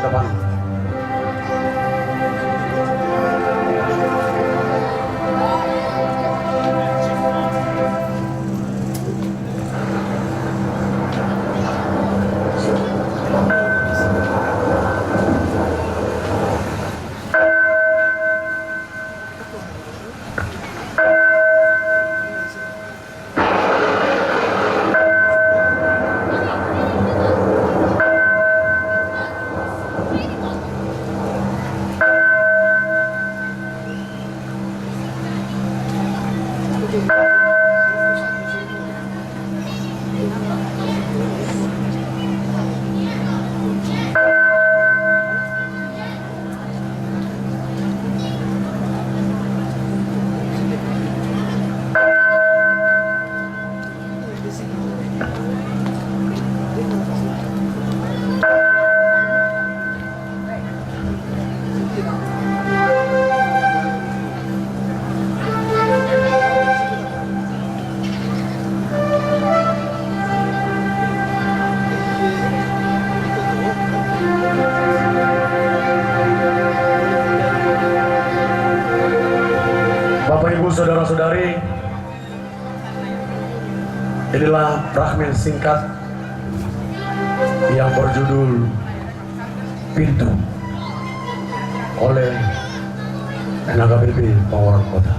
depan. Bapak Ibu saudara-saudari, inilah fragmen singkat yang berjudul Pintu oleh NKBP Pawaran Kota.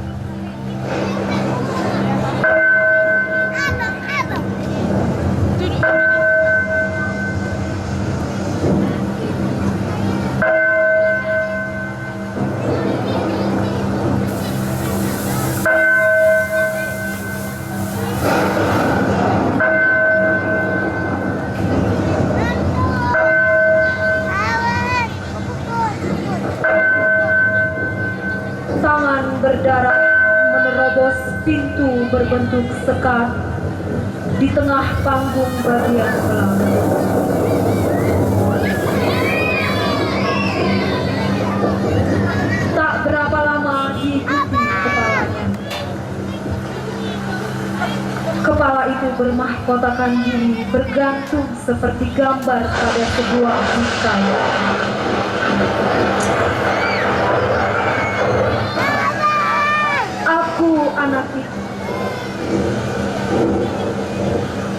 Berdarah menerobos pintu berbentuk sekat di tengah panggung bagian belakang. Tak berapa lama diikuti kepalanya. Kepala itu bermahkotakan diri bergantung seperti gambar pada sebuah bingkai. Aku anak itu.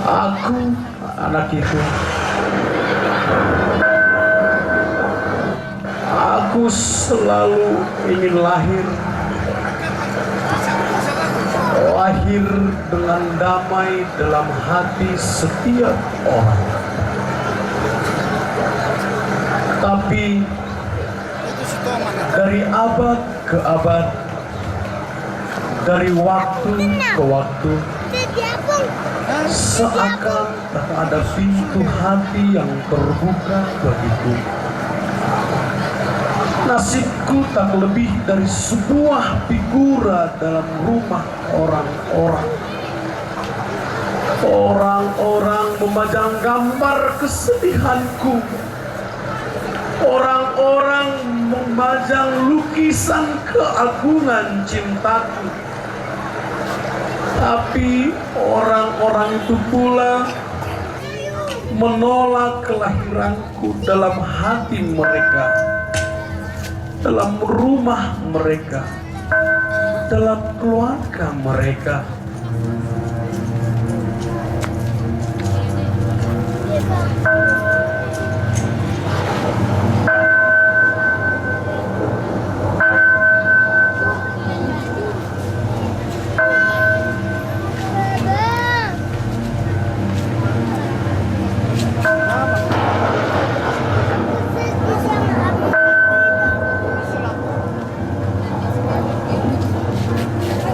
Aku anak itu. Aku selalu ingin lahir dengan damai dalam hati setiap orang. Tapi dari abad ke abad, dari waktu ke waktu, seakan tak ada pintu hati yang terbuka bagiku. Nasibku tak lebih dari sebuah figura dalam rumah orang-orang. Orang-orang memajang gambar kesedihanku. Orang-orang memajang lukisan keagungan cintaku. Tapi orang-orang itu pula menolak kelahiranku dalam hati mereka, dalam rumah mereka, dalam keluarga mereka.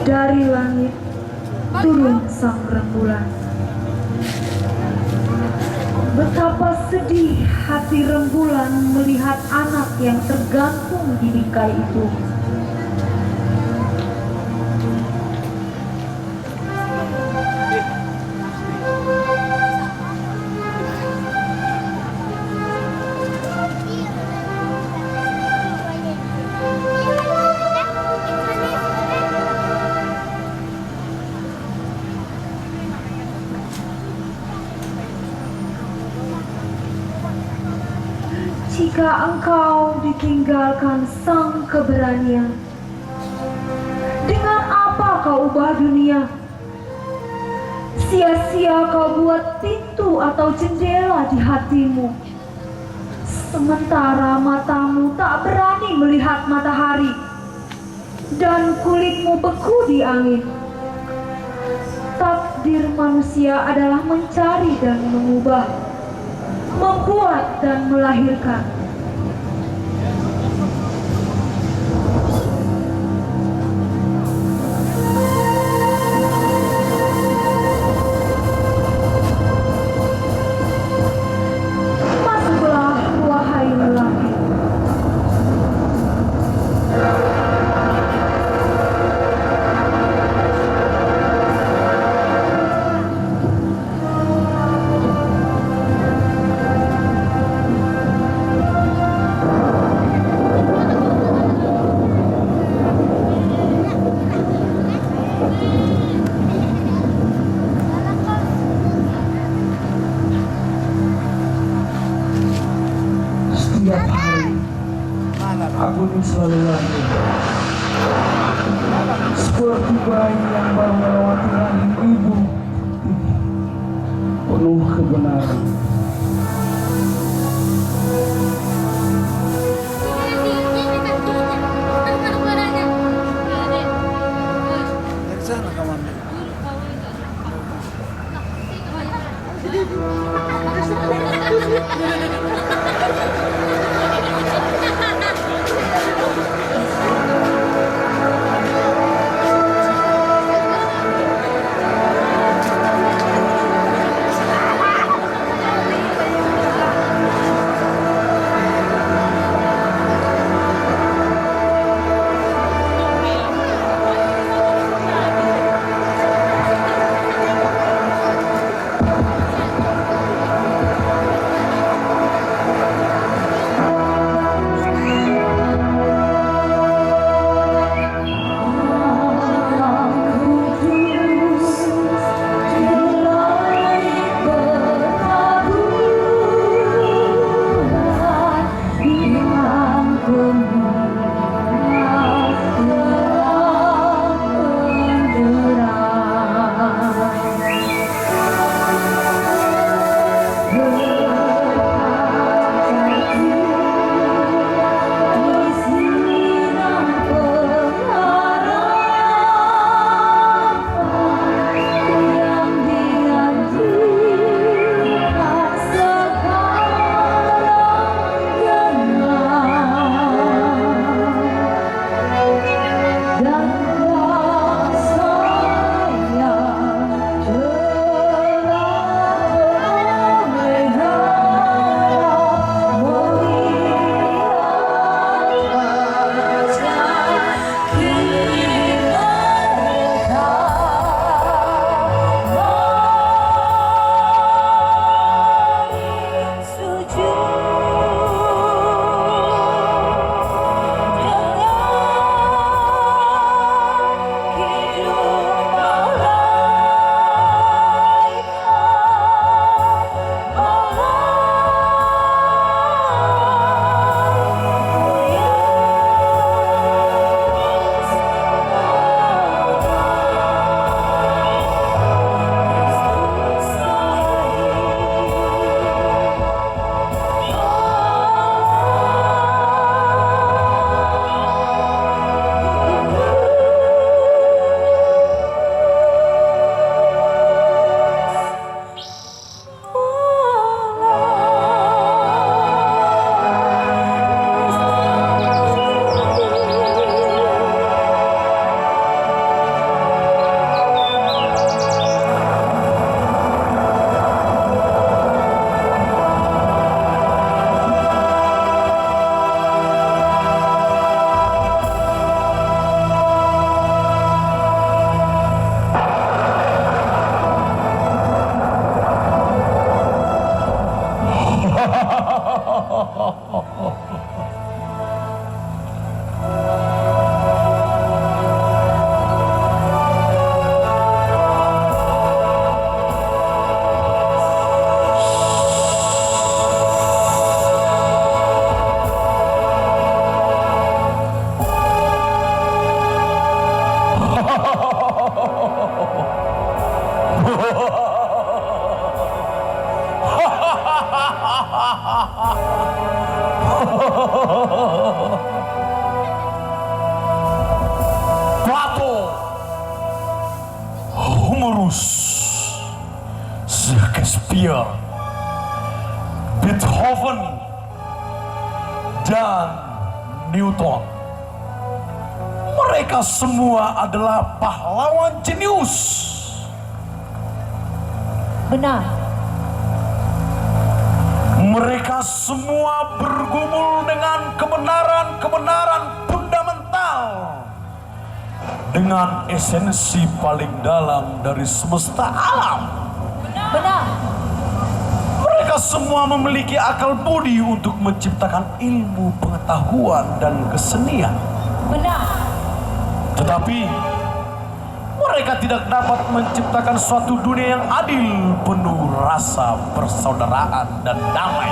Dari langit turun sang rembulan. Betapa sedih hati rembulan melihat anak yang tergantung di bingkai itu. jika engkau ditinggalkan sang keberanian, dengan apa kau ubah dunia? Sia-sia kau buat pintu atau jendela di hatimu, sementara matamu tak berani melihat matahari dan kulitmu beku di angin. Takdir manusia adalah mencari dan mengubah, membuat dan melahirkan. Masuklah, wahai lelaki. Setiap hari aku ini selalu lahir seperti bayi yang baru melewati rahim ibu, penuh kebenaran. Dari sana kawan. dan Newton. Mereka semua adalah pahlawan jenius. Benar. Mereka semua bergumul dengan kebenaran-kebenaran fundamental, dengan esensi paling dalam dari semesta alam. Benar. Mereka semua memiliki akal budi untuk menciptakan ilmu, pengetahuan, dan kesenian. Benar. Tetapi mereka tidak dapat menciptakan suatu dunia yang adil, penuh rasa persaudaraan dan damai.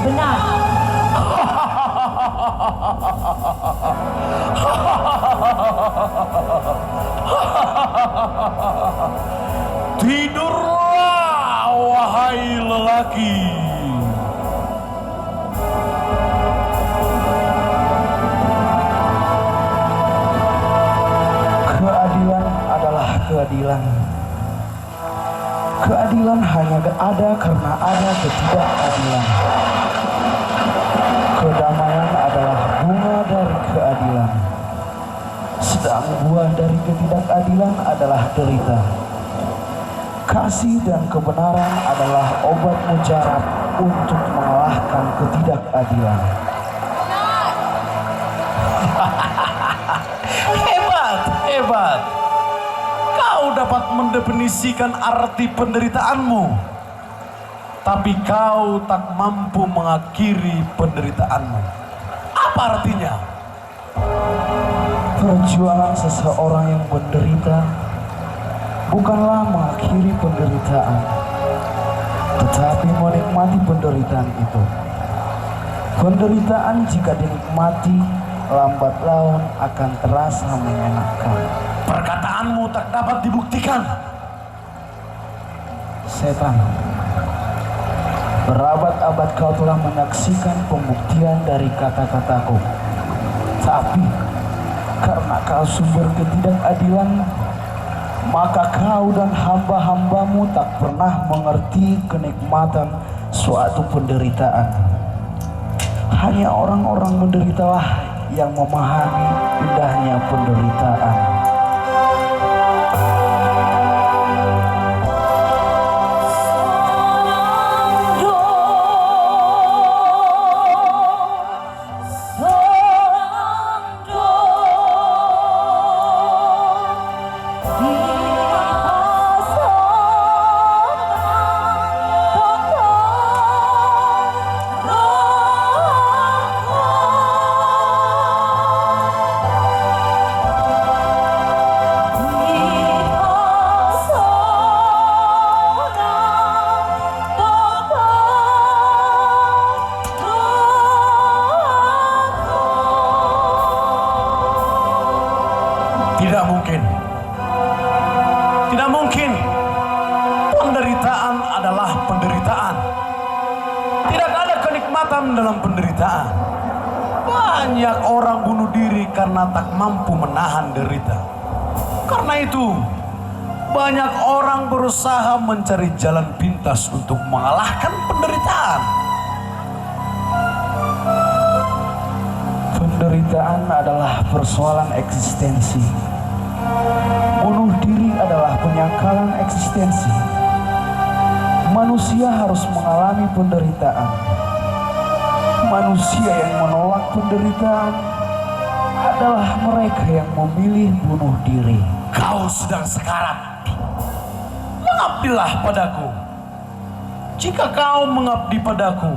Benar. Tidurlah, wahai lelaki. Keadilan adalah keadilan. Keadilan hanya ada karena ada ketidakadilan. Kedamaian adalah bunga dari keadilan. Sedang buah dari ketidakadilan adalah derita. Kasih dan kebenaran adalah obat mujarab untuk mengalahkan ketidakadilan. Hebat, hebat. Kau dapat mendefinisikan arti penderitaanmu, tapi kau tak mampu mengakhiri penderitaanmu. Apa artinya? Perjuangan seseorang yang menderita bukanlah mengakhiri penderitaan, tetapi menikmati penderitaan itu. Penderitaan jika dinikmati, lambat laun akan terasa menyenangkan. Perkataanmu tak dapat dibuktikan. Setan, berabad-abad kau telah menyaksikan pembuktian dari kata-kataku. Tapi karena kau sumber ketidakadilan, maka kau dan hamba-hambamu tak pernah mengerti kenikmatan suatu penderitaan. Hanya orang-orang menderitalah yang memahami indahnya penderitaan. Tidak mungkin. Tidak mungkin. Penderitaan adalah penderitaan. Tidak ada kenikmatan dalam penderitaan. Banyak orang bunuh diri karena tak mampu menahan derita. Karena itu, banyak orang berusaha mencari jalan pintas untuk mengalahkan penderitaan. Penderitaan adalah persoalan eksistensi. Bunuh diri adalah penyangkalan eksistensi. Manusia harus mengalami penderitaan. Manusia yang menolak penderitaan adalah mereka yang memilih bunuh diri. Kau sedang sekarat. Mengabdilah padaku. Jika kau mengabdi padaku,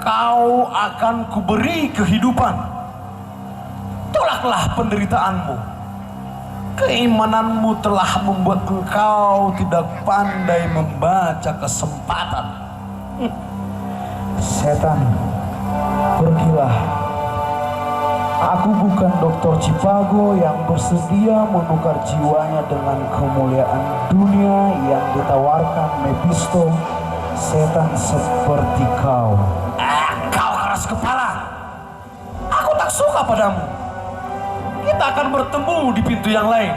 kau akan kuberi kehidupan. Tolaklah penderitaanmu. Keimananmu telah membuat engkau tidak pandai membaca kesempatan. Setan, pergilah. Aku bukan dokter Cipago yang bersedia menukar jiwanya dengan kemuliaan dunia yang ditawarkan Mephisto, setan seperti kau. Kau keras kepala. Aku tak suka padamu. Kita akan bertemu di pintu yang lain.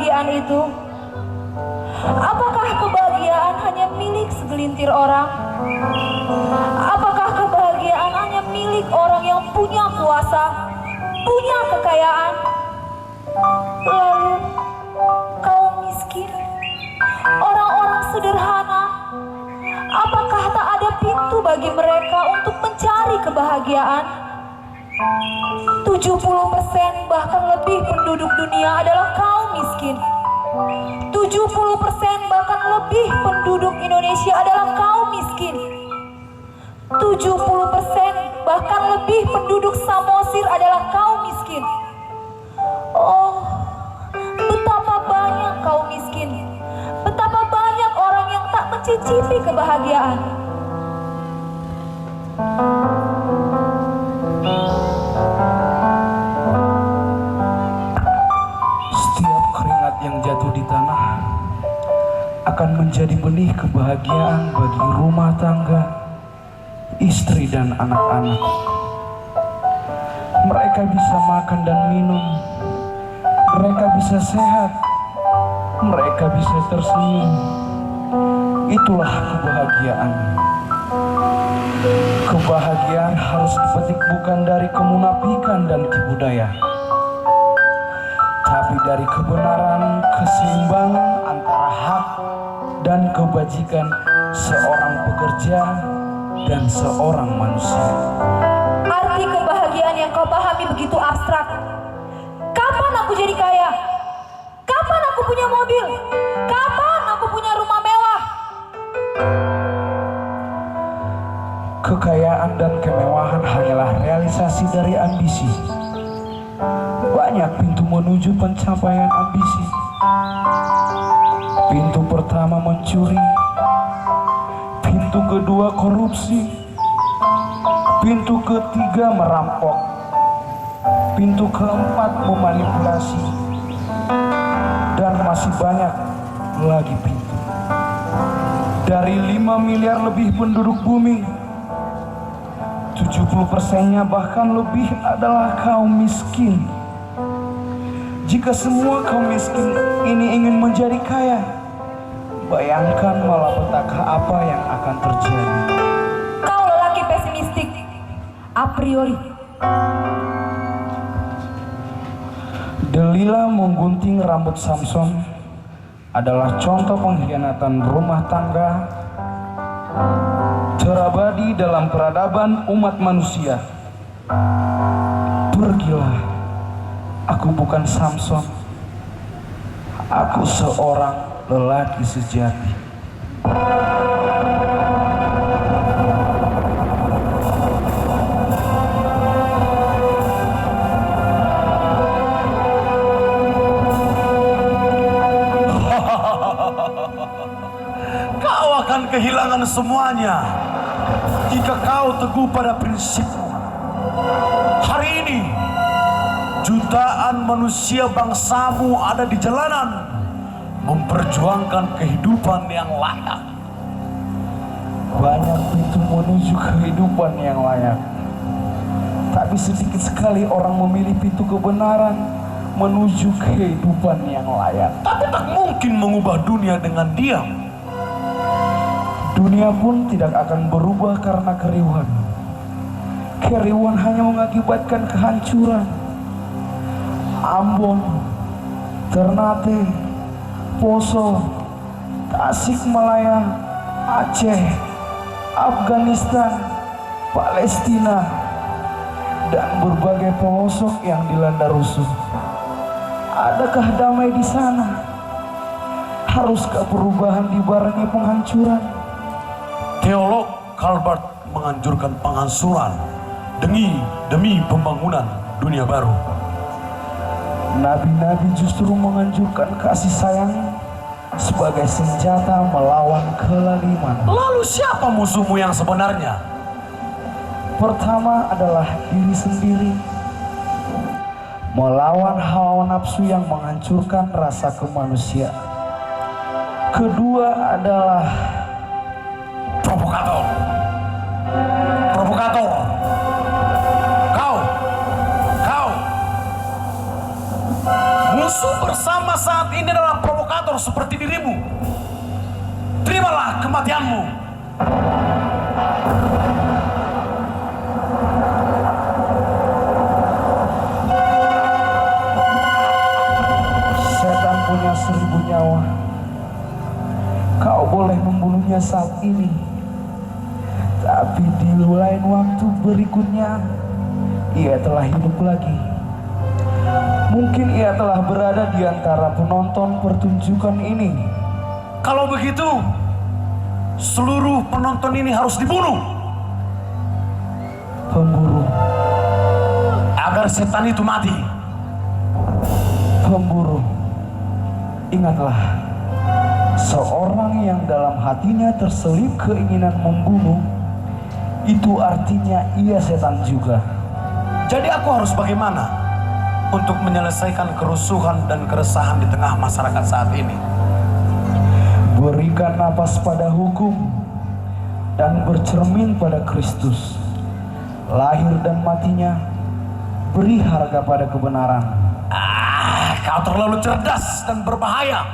kebahagiaan itu? Apakah kebahagiaan hanya milik segelintir orang? Apakah kebahagiaan hanya milik orang yang punya kuasa, punya kekayaan? Lalu kaum miskin, orang-orang sederhana, apakah tak ada pintu bagi mereka untuk mencari kebahagiaan? 70% bahkan lebih penduduk dunia adalah kaum miskin. 70% bahkan lebih penduduk Indonesia adalah kaum miskin. 70% bahkan lebih penduduk Samosir adalah kaum miskin. Oh, betapa banyak kaum miskin. Betapa banyak orang yang tak mencicipi kebahagiaan. Setiap keringat yang jatuh di tanah akan menjadi benih kebahagiaan bagi rumah tangga, istri dan anak-anak. Mereka bisa makan dan minum, mereka bisa sehat, mereka bisa tersenyum. Itulah kebahagiaan. Kebahagiaan harus dipetik bukan dari kemunafikan dan tipu daya, tapi dari kebenaran, keseimbangan antara hak dan kebajikan seorang pekerja dan seorang manusia. Arti kebahagiaan yang kau pahami begitu abstrak. Kapan aku jadi kaya? Kapan aku punya mobil? Kapan aku punya rumah mewah? Kekayaan dan kemewahan hanyalah realisasi dari ambisi. Banyak pintu menuju pencapaian ambisi. Pintu pertama mencuri, pintu kedua korupsi, pintu ketiga merampok, pintu keempat memanipulasi, dan masih banyak lagi pintu. Dari 5 miliar lebih penduduk bumi, 70%-nya bahkan lebih adalah kaum miskin. Jika semua kaum miskin ini ingin menjadi kaya, bayangkan malapetaka apa yang akan terjadi. Kau lelaki pesimistik a priori. Delila menggunting rambut Samson adalah contoh pengkhianatan rumah tangga terabadi dalam peradaban umat manusia. Pergilah, aku bukan Samson, aku seorang lelaki sejati. Kau akan kehilangan semuanya jika kau teguh pada prinsipmu. Hari ini jutaan manusia bangsamu ada di jalanan memperjuangkan kehidupan yang layak. Banyak pintu menuju kehidupan yang layak, tapi sedikit sekali orang memilih pintu kebenaran menuju kehidupan yang layak. Tapi tak mungkin mengubah dunia dengan diam. Dunia pun tidak akan berubah karena keriuhan. Keriuhan hanya mengakibatkan kehancuran. Ambon, Ternate, Poso, Tasikmalaya, Aceh, Afghanistan, Palestina, dan berbagai pelosok yang dilanda rusuh. Adakah damai di sana? Haruskah perubahan dibarengi penghancuran? Teolog Calvert menganjurkan penghancuran demi pembangunan dunia baru. Nabi-nabi justru menganjurkan kasih sayang sebagai senjata melawan kelaliman. Lalu siapa musuhmu yang sebenarnya? Pertama adalah diri sendiri, melawan hawa nafsu yang menghancurkan rasa kemanusiaan. Kedua adalah Provokator. Kau Musuh bersama saat ini adalah provokator seperti dirimu. Terimalah kematianmu. Setan punya 1000 nyawa. Kau boleh membunuhnya saat ini, tapi di lain waktu berikutnya ia telah hidup lagi. Mungkin ia telah berada di antara penonton pertunjukan ini. Kalau begitu, seluruh penonton ini harus dibunuh. Pemburu, Agar setan itu mati. pemburu, ingatlah, seorang yang dalam hatinya terselip keinginan membunuh, itu artinya ia setan juga. Jadi aku harus bagaimana untuk menyelesaikan kerusuhan dan keresahan di tengah masyarakat saat ini? Berikan napas pada hukum dan bercermin pada Kristus. Lahir dan matinya, beri harga pada kebenaran. Kau terlalu cerdas dan berbahaya.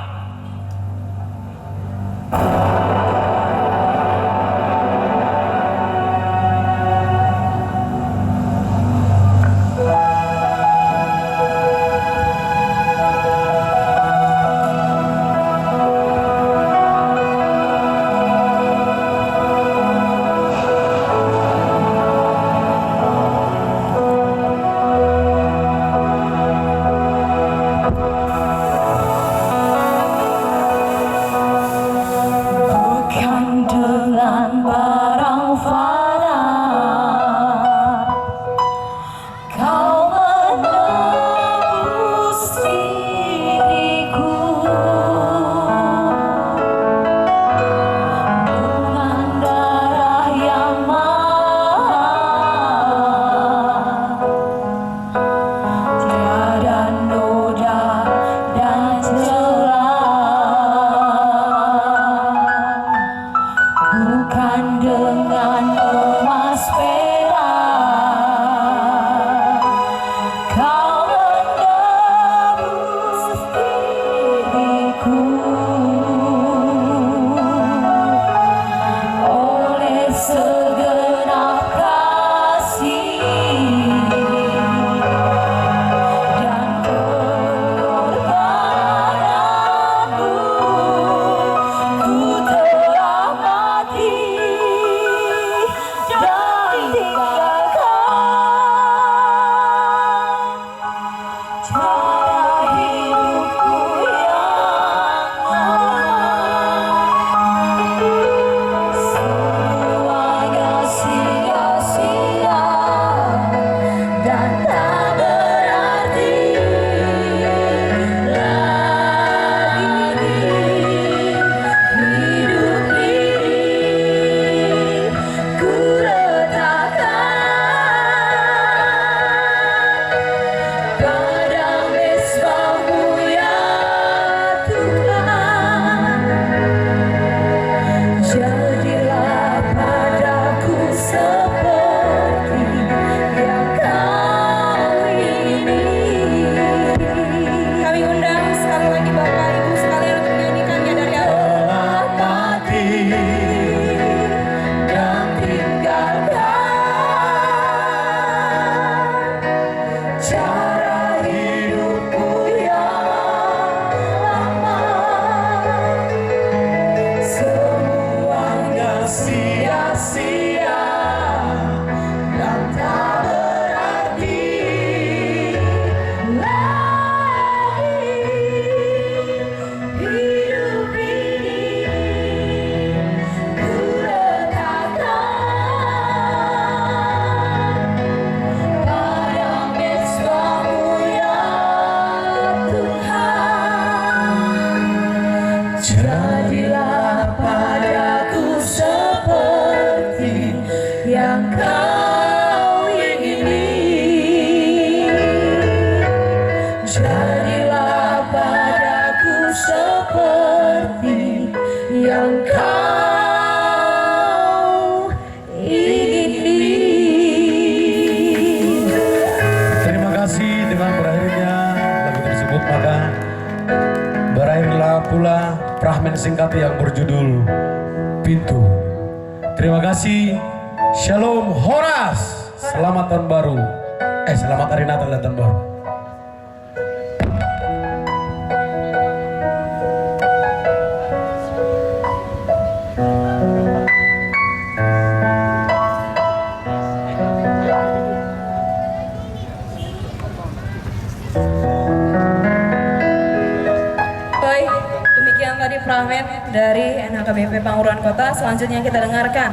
Terima kasih dengan berakhirnya lagu tersebut, maka pula fragmen singkat yang berjudul Pintu. Terima kasih. Shalom Horas. Selamat tahun baru. Selamat hari Natal dan tahun baru. Baik, demikian tadi fragmen dari NHKBP Panguruan Kota. Selanjutnya kita dengarkan